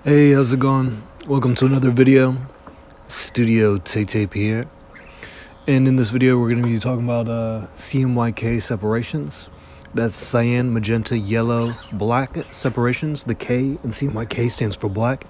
Hey, how's it going? Welcome to another video. Studio Tape here. And in this video, we're going to be talking about CMYK separations. That's cyan, magenta, yellow, black separations. The K in CMYK stands for black.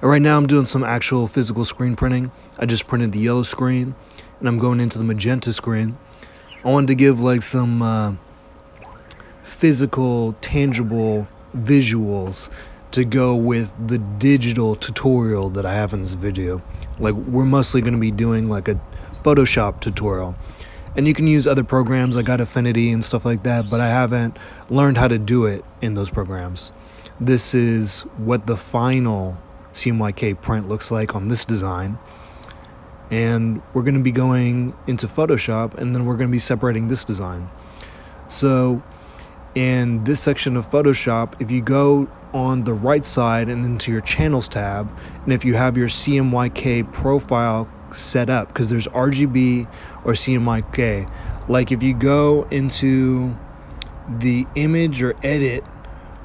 And right now, I'm doing some actual physical screen printing. I just printed the yellow screen, and I'm going into the magenta screen. I wanted to give like some physical, tangible visuals to go with the digital tutorial that I have in this video. Like, we're mostly going to be doing like a Photoshop tutorial, and you can use other programs. I got Affinity and stuff like that, but I haven't learned how to do it in those programs. This is what the final CMYK print looks like on this design, and we're going to be going into Photoshop, and then we're going to be separating this design. So in this section of Photoshop, if you go on the right side and into your channels tab, and if you have your CMYK profile set up, because there's RGB or CMYK, like if you go into the image or edit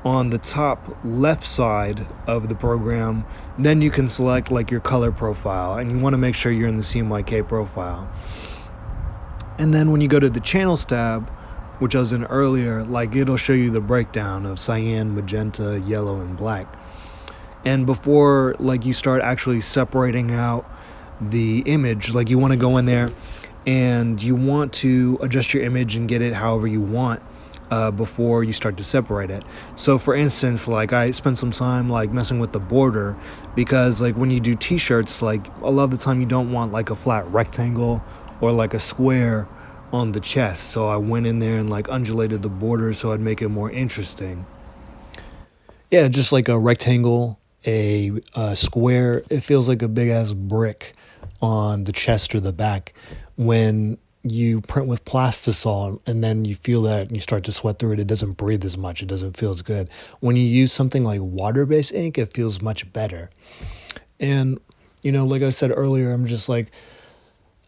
on the top left side of the program, then you can select like your color profile, and you want to make sure you're in the CMYK profile. And then when you go to the channels tab, which I was in earlier, like it'll show you the breakdown of cyan, magenta, yellow, and black. And before like you start actually separating out the image, like you want to go in there and you want to adjust your image and get it however you want before you start to separate it. So for instance, like I spent some time like messing with the border, because like when you do t-shirts, like a lot of the time you don't want like a flat rectangle or like a square on the chest. So I went in there and like undulated the border so I'd make it more interesting. Yeah, just like a rectangle, a square. It feels like a big ass brick on the chest or the back when you print with plastisol, and then you feel that and you start to sweat through it. It doesn't breathe as much. It doesn't feel as good. When you use something like water-based ink, it feels much better. And you know, like I said earlier, I'm just like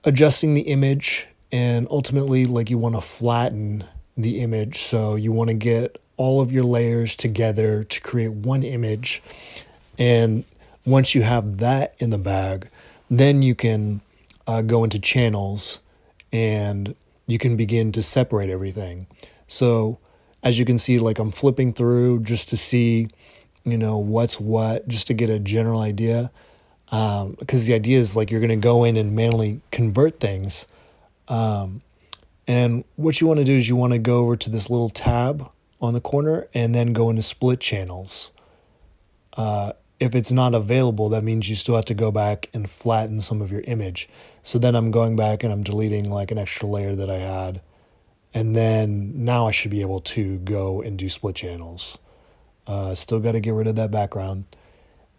adjusting the image. And ultimately, like you want to flatten the image. So you want to get all of your layers together to create one image. And once you have that in the bag, then you can go into channels and you can begin to separate everything. So as you can see, like I'm flipping through just to see, you know, what's what, just to get a general idea. Because the idea is like you're going to go in and manually convert things. And what you want to do is you want to go over to this little tab on the corner and then go into split channels. If it's not available, that means you still have to go back and flatten some of your image. So then I'm going back and I'm deleting like an extra layer that I had. And then now I should be able to go and do split channels. Still got to get rid of that background.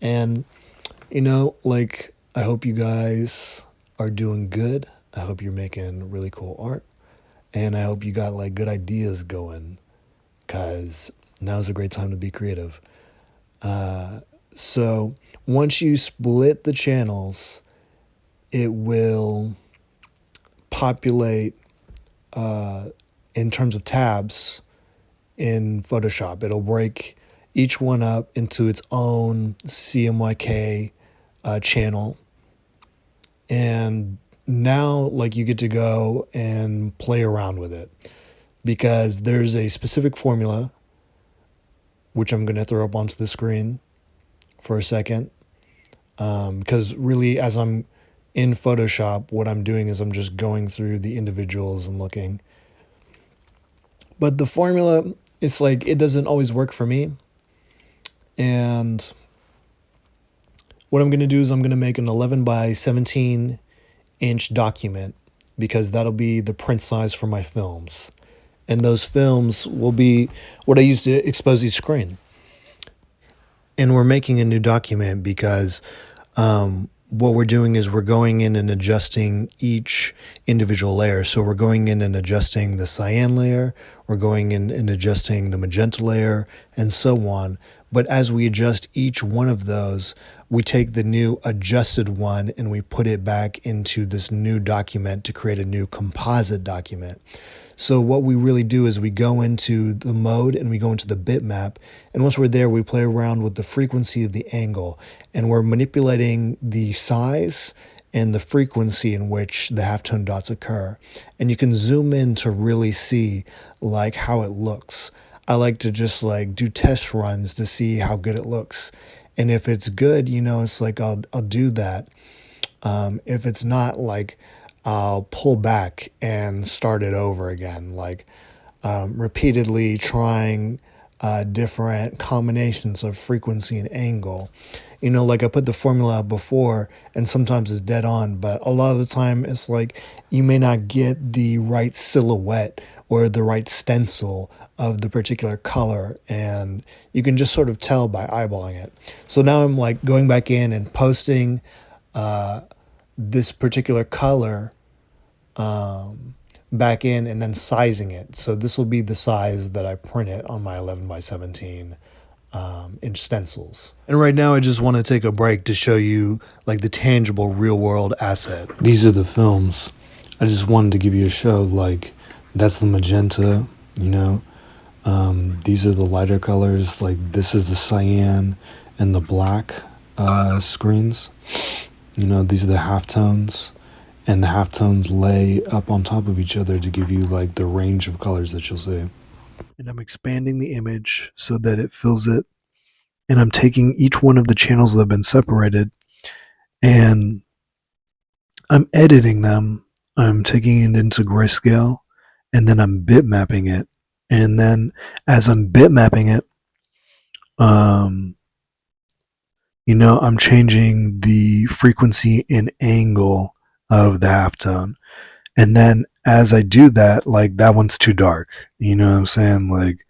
And, you know, like, I hope you guys are doing good. I hope you're making really cool art, and I hope you got like good ideas going, because now's a great time to be creative. So once you split the channels, it will populate in terms of tabs in Photoshop. It'll break each one up into its own CMYK channel, and now like you get to go and play around with it, because there's a specific formula which I'm going to throw up onto the screen for a second, because really as I'm in Photoshop, what I'm doing is I'm just going through the individuals and looking. But the formula, it's like it doesn't always work for me, and what I'm going to do is I'm going to make an 11 by 17 inch document, because that'll be the print size for my films, and those films will be what I use to expose each screen. And we're making a new document because what we're doing is we're going in and adjusting each individual layer. So we're going in and adjusting the cyan layer, we're going in and adjusting the magenta layer, and so on. But as we adjust each one of those, we take the new adjusted one and we put it back into this new document to create a new composite document. So what we really do is we go into the mode and we go into the bitmap. And once we're there, we play around with the frequency of the angle. And we're manipulating the size and the frequency in which the halftone dots occur. And you can zoom in to really see like how it looks. I like to just like do test runs to see how good it looks. And if it's good, it's like I'll do that. If it's not, like, I'll pull back and start it over again, like repeatedly trying different combinations of frequency and angle. Like I put the formula out before, and sometimes it's dead on, but a lot of the time it's like you may not get the right silhouette or the right stencil of the particular color, and you can just sort of tell by eyeballing it. So now I'm like going back in and posting this particular color back in and then sizing it. So this will be the size that I print it on my 11 by 17 inch stencils. And right now I just want to take a break to show you like the tangible real world asset. These are the films. I just wanted to give you a show. Like that's the magenta, these are the lighter colors. Like this is the cyan and the black screens. These are the halftones, and the halftones lay up on top of each other to give you like the range of colors that you'll see. And I'm expanding the image so that it fills it. And I'm taking each one of the channels that have been separated and I'm editing them. I'm taking it into grayscale and then I'm bitmapping it. And then as I'm bitmapping it, I'm changing the frequency and angle of the halftone. And then as I do that, like that one's too dark. You know what I'm saying? Like,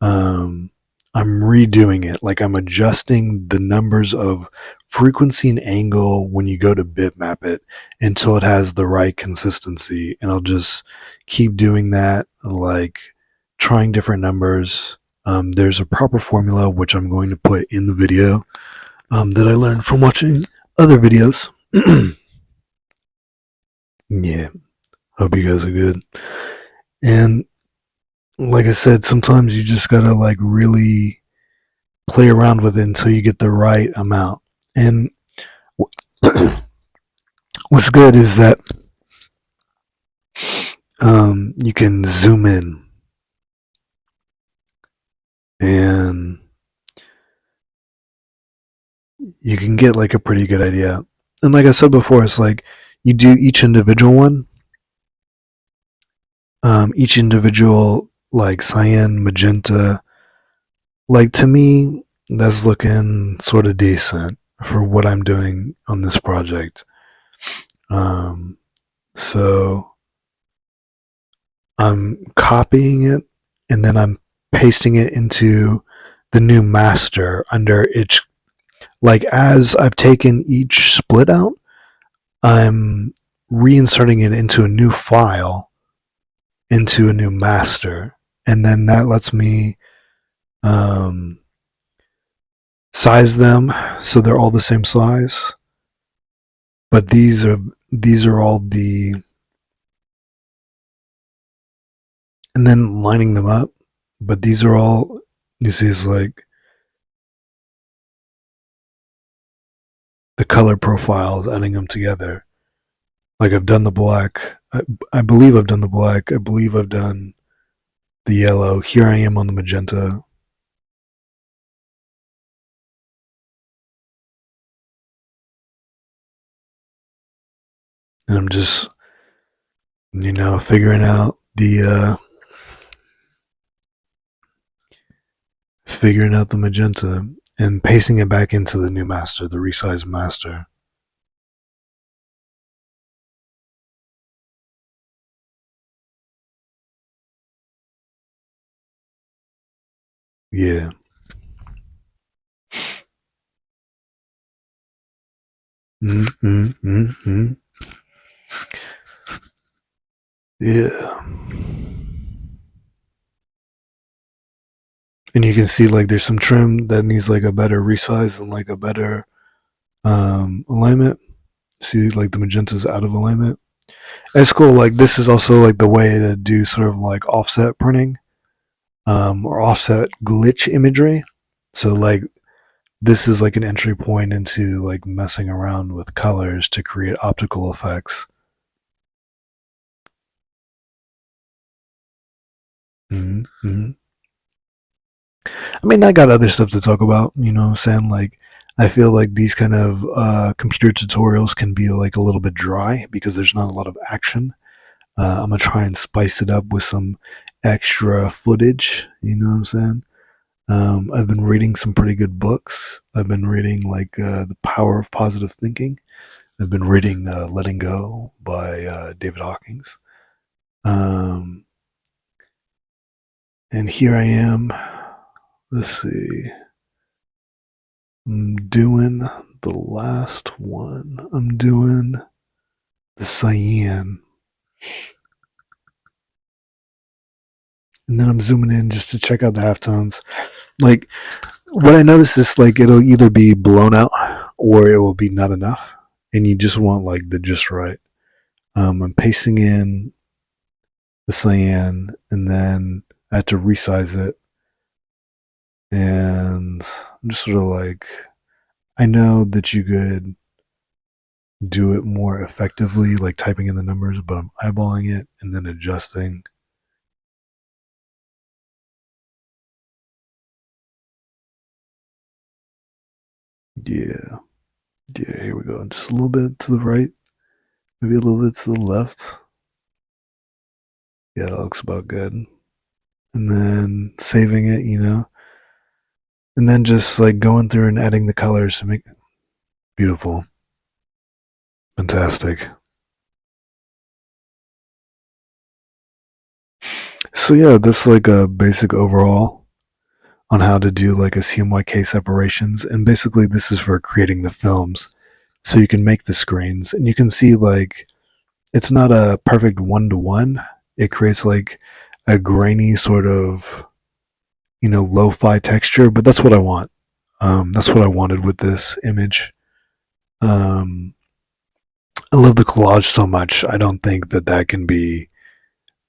I'm redoing it. Like I'm adjusting the numbers of frequency and angle when you go to bitmap it until it has the right consistency. And I'll just keep doing that, like trying different numbers. There's a proper formula which I'm going to put in the video that I learned from watching other videos. Yeah, hope you guys are good. And like I said, sometimes you just gotta like really play around with it until you get the right amount. And what's good is that you can zoom in and you can get like a pretty good idea. And like I said before, it's like you do each individual one, each individual like cyan, magenta. Like to me, that's looking sort of decent for what I'm doing on this project. So I'm copying it and then I'm pasting it into the new master under each. Like as I've taken each split out, I'm reinserting it into a new file, into a new master, and then that lets me size them so they're all the same size. But these are all the, and then lining them up. But these are all, you see, it's like the color profiles, adding them together. Like I've done the black. I believe I've done the black. I believe I've done the yellow. Here I am on the magenta. And I'm just, figuring out the magenta and pasting it back into the new master, the resized master. Yeah. Yeah. And you can see like there's some trim that needs like a better resize and like a better alignment. See like the magenta's out of alignment. It's cool. Like this is also like the way to do sort of like offset printing, or offset glitch imagery. So like this is like an entry point into like messing around with colors to create optical effects. Mm-hmm. I mean, I got other stuff to talk about, you know what I'm saying? Like, I feel like these kind of computer tutorials can be like a little bit dry because there's not a lot of action. I'm gonna try and spice it up with some extra footage, you know what I'm saying? I've been reading some pretty good books. I've been reading like The Power of Positive Thinking. I've been reading Letting Go by David Hawkins. Um, and here I am. Let's see. I'm doing the last one. I'm doing the Cyan. And then I'm zooming in just to check out the halftones. Like, what I noticed is like it'll either be blown out or it will be not enough. And you just want like the just right. I'm pasting in the Cyan and then I had to resize it. And I'm just sort of like, I know that you could do it more effectively, like typing in the numbers, but I'm eyeballing it and then adjusting. Yeah, yeah, here we go. Just a little bit to the right, maybe a little bit to the left. Yeah, that looks about good. And then saving it, you know, and then just like going through and adding the colors to make it beautiful. Fantastic. So yeah, that's like a basic overall on how to do like a CMYK separations. And basically this is for creating the films. So you can make the screens and you can see like it's not a perfect one-to-one. It creates like a grainy sort of, you know, lo-fi texture, but that's what I want. That's what I wanted with this image. Um, I love the collage so much. I don't think that that can be.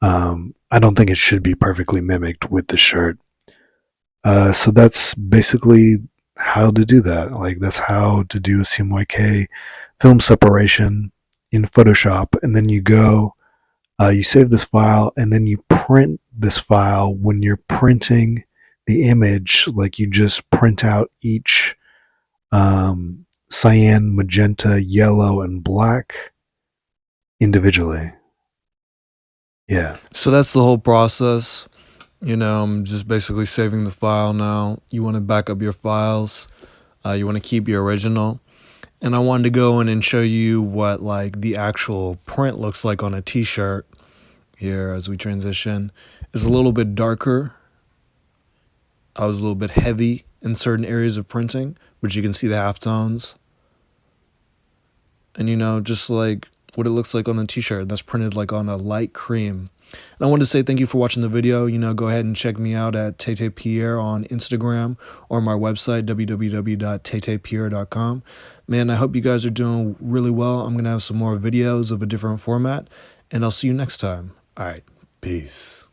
I don't think it should be perfectly mimicked with the shirt. So that's basically how to do that. Like that's how to do a CMYK film separation in Photoshop, and then you go, you save this file, and then you print this file. When you're printing the image, like you just print out each cyan, magenta, yellow, and black individually. Yeah. So that's the whole process. You know, I'm just basically saving the file now. You want to back up your files. You want to keep your original. And I wanted to go in and show you what like the actual print looks like on a t-shirt here as we transition. It's a little bit darker. I was a little bit heavy in certain areas of printing, which you can see the halftones. And you know, just like what it looks like on a t-shirt that's printed like on a light cream. And I wanted to say thank you for watching the video. You know, go ahead and check me out at Tete Pierre on Instagram or my website, www.tetepierre.com. Man, I hope you guys are doing really well. I'm going to have some more videos of a different format, and I'll see you next time. All right, peace.